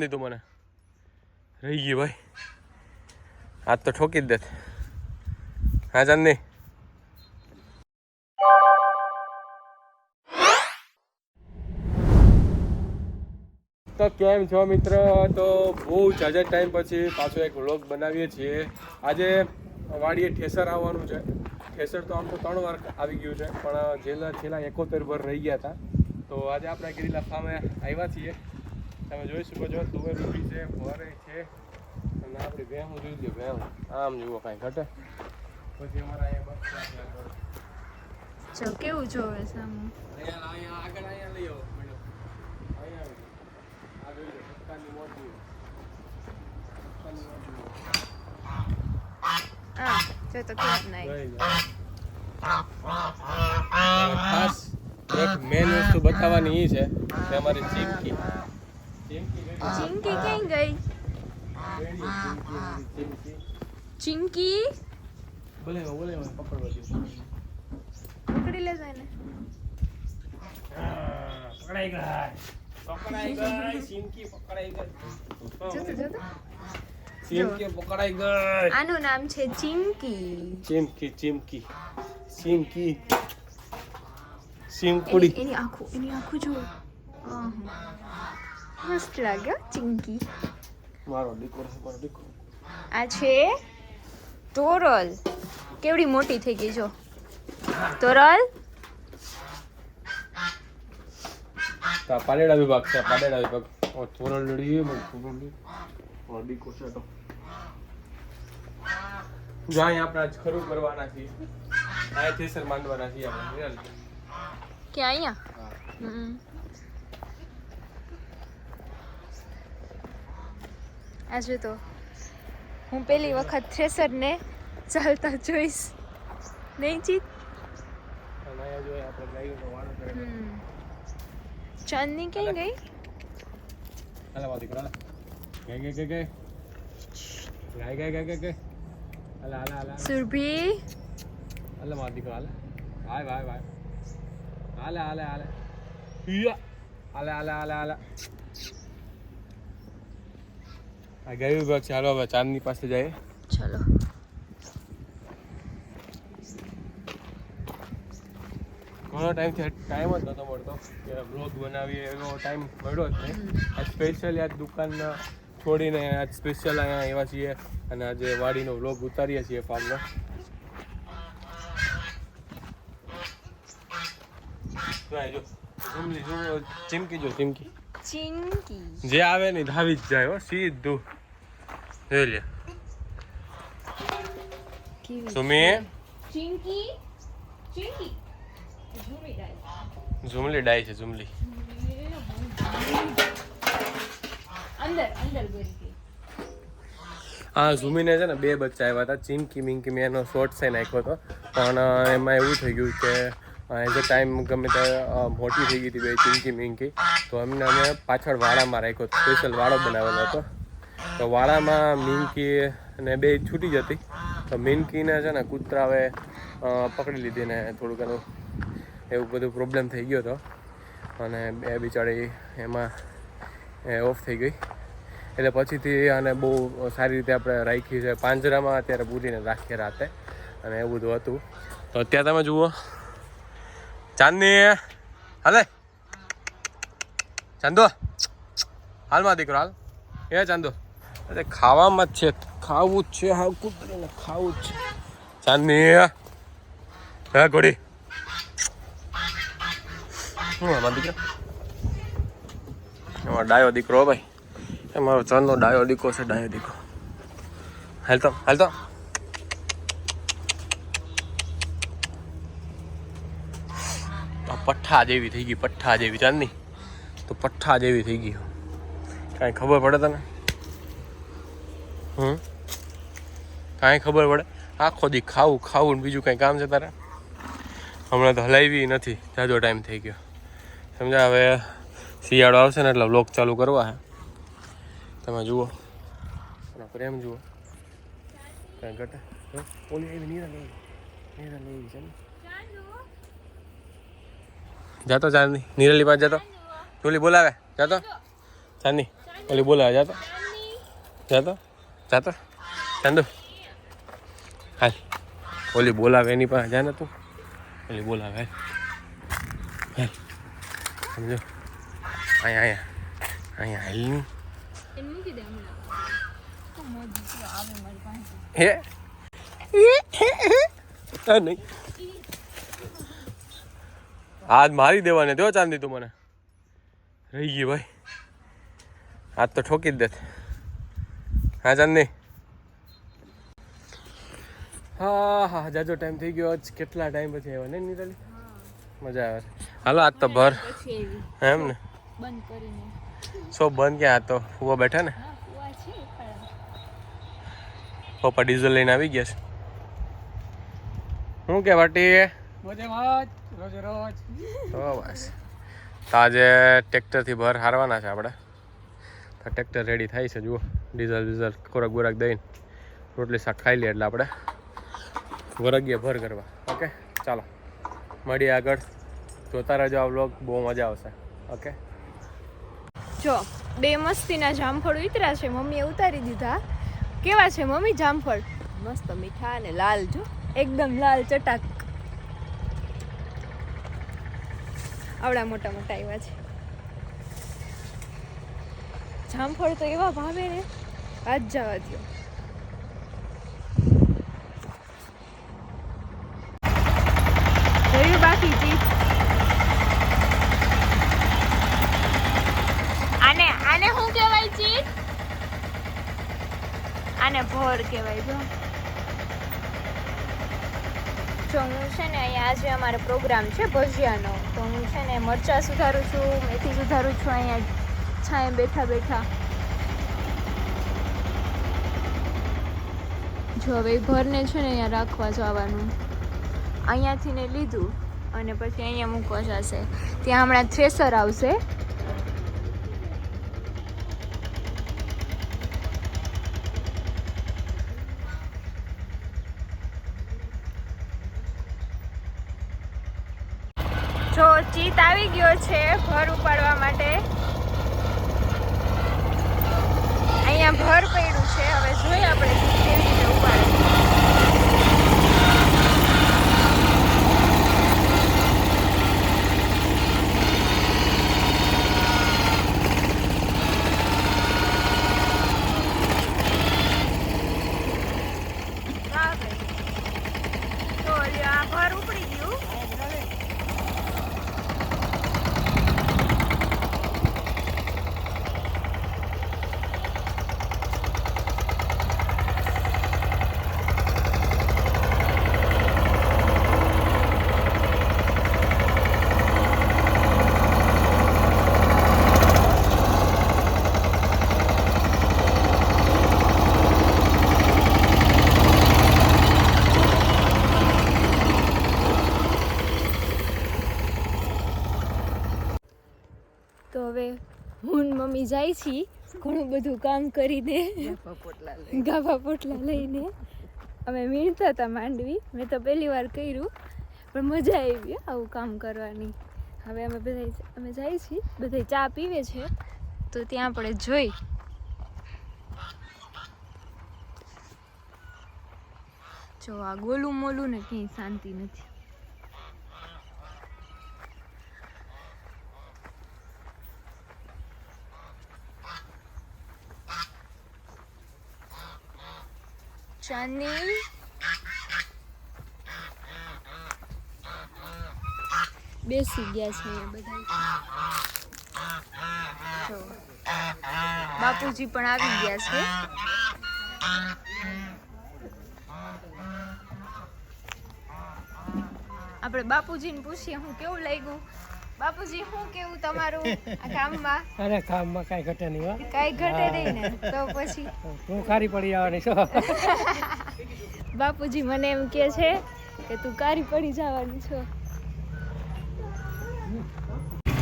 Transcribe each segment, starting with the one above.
દીધું મને રહી ગયું ભાઈ, હાથ તો ઠોકી જ દે. હા ચાંદની, તો કેમ છો મિત્ર? તો બહુ જાજા ટાઈમ પછી પાછો એક વ્લોગ બનાવીએ છીએ. આજે વાડીએ ઠેસર આવવાનું છે. ઠેસર તો આમ તો 3 વાર આવી ગયું છે, પણ છેલ્લા 71 ભર રહી ગયા હતા. તો આજે આપણે ગિરીલા ફાર્મે આવ્યા છીએ. તમે જોઈ શકો છો, તુવેર ઊભી છે, ભરે છે, અને આપણી ભેહું જોઈ લો. ભેહું આમ જુઓ, કાંઈ ઘટે. પછી અમારા અહીંયા બસ જો કેવું જોવે છે આમ. અહીંયા આગળ અહીંયા લઈ આવો મેડમ. અહીંયા આ જોઈ લો, પત્તાની મોટી. હા, જો તો કેવું નહીં. ખાસ એક મેન વસ્તુ બતાવવાની એ છે કે અમારી ચીમકી ચિંકી ક્યાં ગઈ? ચિંકી બોલે પકડવા દે. પકડી લેજો એને. પકડાઈ ગઈ ચીમકી, પકડાઈ ગઈ. જો તો ચીમકી પકડાઈ ગઈ. આનું નામ છે ચિંકી. ચીમકી ચીમકુડી. એની આંખો જુઓ. મસ્ત લાગે ચિંકી. મારો દીકરો. આ છે તોરલ. કેવડી મોટી થઈ ગઈ જો તોરલ. પાડેડા વિભાગ છે, પાડેડા વિભાગ. તોરલ લડી દીકો છે. તો જો અહીં આપણે આજ ખરું કરવાના છીએ. આ થેસર માંડવાના છીએ આપણે. કે અહીંયા આજે તો હું પહેલી વખત થ્રેસર ને ચાલતા જોઈશ. નહીં જીત? અહીંયા જો આપણે ગાયનો વાળો કરે. ચાંદની ક્યાં ગઈ? હાલા વાદી કરા. ગઈ. હાલા. સુરભી હાલા વાદી કરા. હાય. હાલા. હાલા. આ ગાય વિભાગ છે. હાલો હવે ચાંદની પાસે જાય. ચલો. ઘણો ટાઈમથી ટાઈમ જ નહોતો મળતો કે બ્લોગ બનાવીએ, એવો ટાઈમ મળ્યો જ નહીં. આજ સ્પેશિયલી આજ દુકાન છોડીને આજ સ્પેશિયલ અહીંયા આવ્યા છીએ અને આજે વાડીનો બ્લોગ ઉતારીએ છીએ ફાર્મનો. ચીમકી જે આવે ને ધાવી જ જાય. હો સીધું જોઈ લે. સુમી ઝુમલી ડાય છે. ઝુમલી હા, ઝુમીને છે ને 2 બચ્ચા આવ્યા હતા. ચીમકી મિંકી મેં એનો શોર્ટ છે નાખ્યો હતો, પણ એમાં એવું થઈ ગયું કે એઝ અ ટાઈમ ગમે ત્યાં મોટી થઈ ગઈ હતી બે ચીમકી મિંકી. તો અમે પાછળ વાડામાં રાખ્યો. સ્પેશિયલ વાડો બનાવેલો હતો. તો વાડામાં મિંકી ને 2 છૂટી જતી. તો મિંકીને છે ને કૂતરાએ પકડી લીધી ને થોડુંક એનું એવું બધું પ્રોબ્લેમ થઈ ગયો હતો અને બે બિચારી એમાં ઓફ થઈ ગઈ. એટલે પછીથી આને બહુ સારી રીતે આપણે રાખી છે. પાંજરામાં અત્યારે પૂરીને રાખીએ રાતે અને એવું બધું હતું. તો અત્યારે તમે જુઓ ચાંદની. હાલે ચાંદો, હાલમાં દીકરો હાલ. એ ચાંદો અરે ખાવામાં જ છે, ખાવું જ છે. હા, કૂતરીને ખાવું જ છે. ચાંદની હે ઘોડી. અમારો દીકરો, અમારો ડાયો દીકરો ભાઈ. મારો ચાંદનો ડાયો દીકરો છે. ડાયો દીકરો. હાલતો પઠ્ઠા જેવી થઈ ગઈ. પઠ્ઠા જેવી ચાંદની તો પઠ્ઠા જેવી થઈ ગઈ. કાંઈ ખબર પડે તને? કાંઈ ખબર પડે? આખો દી ખાવું ને બીજું કાંઈ કામ છે તારે? હમણાં તો હલાવી નથી, જાજો ટાઈમ થઈ ગયો. સમજા? હવે શિયાળો આવશે ને એટલે વ્લોગ ચાલુ કરવા હે. તમે જુઓ, પ્રેમ જુઓ, કાંઈ ઘટે. ઓલી આવી નીરા લેવી છે ને જાતો ચાંદની નીરલી પાસે જાતો ઓલી બોલાવે જાતો ચાંદની ઓલી બોલાવે જાતો ચાંદુ હાલ ઓલી બોલાવે એની પાસે જા ને તું ઓલી બોલાવે હાલ સમજો અહીંયા હાલ ની હે નહીં આજ મારી દેવાને દો ચાંદી તું મને રહી ગઈ ભાઈ આજ તો ઠોકી જ દેત હા ચાંદની હા જાજો ટાઈમ થઈ ગયો આજ કેટલા ટાઈમ પછી આવ્યા ને નીતાલી મજા આવે છે હાલો આજ તો ભર એમ ને સો બંધ ક્યાં હતો ફુવા બેઠા ને પપ્પા ડીઝલ લઈને આવી ગયા છે શું કે વાટી તો બસ તો આજે ટ્રેક્ટરથી ભર હારવાના છે આપણે તો ટ્રેક્ટર રેડી થાય છે જુઓ ડીઝલ ખોરાક બોરાક દઈને રોટલી શાક ખાઈ લઈએ એટલે આપણે વરગીએ ભર કરવા ઓકે ચાલો મળીએ આગળ જોતા રહેજો આ વ્લોગ બહુ મજા આવશે ઓકે જો બે મસ્તીના જામફળ ઉતર્યા છે મમ્મીએ ઉતારી દીધા કેવા છે મમ્મી જામફળ મસ્ત મીઠા અને લાલ જો એકદમ લાલ ચટાક આવડા મોટા મોટા આવ્યા છે જામફળ તો એવા ભાવે ને આજ જવા દો જોયું બાકી ચીજ આને શું કહેવાય ચીજ આને ભોર કહેવાય જો હું છે ને અહીંયા આજે અમારો પ્રોગ્રામ છે ભજીયાનો તો હું છે ને મરચાં સુધારું છું મેથી સુધારું છું અહીંયા છાંય બેઠા બેઠા જો હવે ભરને છે ને અહીંયા રાખવા જવાનું અહીંયાથી ને લીધું અને પછી અહીંયા મૂકવા જશે ત્યાં હમણાં થ્રેસર આવશે જો ચીત આવી ગયો છે ભર ઉપાડવા માટે અહીંયા ભર પડ્યું છે હવે જોઈએ આપણે કેવી રીતે ઉપાડે તો આ ભર ઉપડી ગયું તો હવે હું મમ્મી જાય છી ઘણું બધું કામ કરીને ગાભા પોટલા લઈને અમે વીણતા હતા માંડવી મેં તો પહેલી વાર કર્યું પણ મજા આવી આવું કામ કરવાની હવે અમે જાય છીએ બધા ચા પીવે છે તો ત્યાં આપણે જોઈ જો આ ગોલું મોલું ને ક્યાંય શાંતિ નથી ચાંદની બેસી ગયા છે બધા બાપુજી પણ આવી ગયા છે આપણે બાપુજીને પૂછીએ હું કેવું લાગ્યું બાપુજી શું કેવું તમારું આ કામમાં અરે કામમાં કાંઈ ઘટે નહીં હો કાંઈ ઘટે નહીં ને તો પછી તું ખારી પડી આવવાની છો બાપુજી મને એમ કહે છે કે તું કારી પડી જવાની છો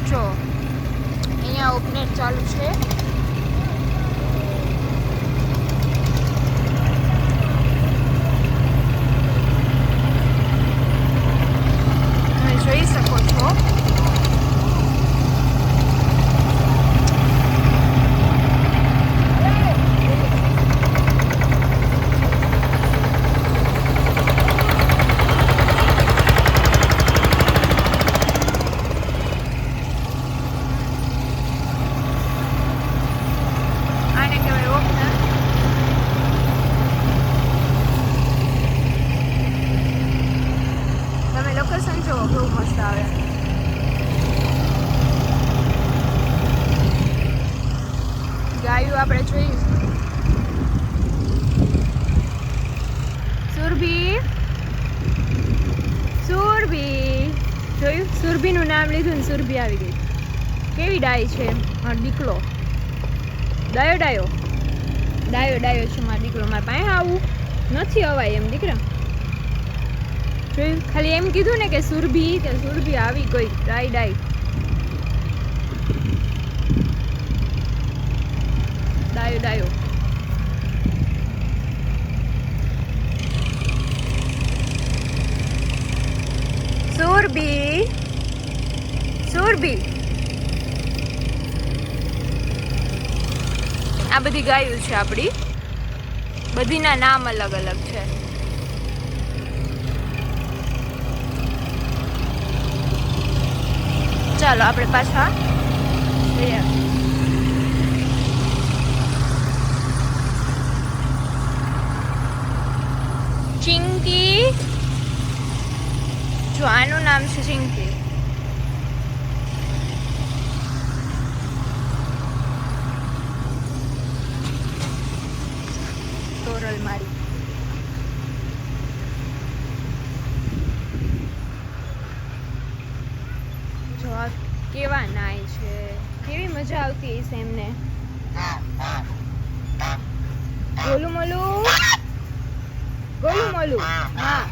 જો અહીંયા ઓપનેટ ચાલુ છે લોકેશન જો બહુ મસ્ત આવે. ગાયું આપણે જોઈશું. સુરભી જોયું, સુરભીનું નામ લીધું ને સુરભી આવી ગઈ. કેવી ડાય છે મારો દીકરો. ડાયો છે મારો દીકરો. મારા પાસે આવું નથી અવાય એમ દીકરા. જોયું, ખાલી એમ કીધું ને કે સુરભી આવી ગઈ. ડાય સુરભી. આ બધી ગાયો છે આપણી. બધીના નામ અલગ અલગ છે. ચાલો આપણે પાછા જઈએ. ચિંકી, જો આનું નામ છે ચિંકી. તોરલ મારી. જો આ કેવા નાય છે, કેવી મજા આવતી હશે એમને. ગોલું મોલું. હા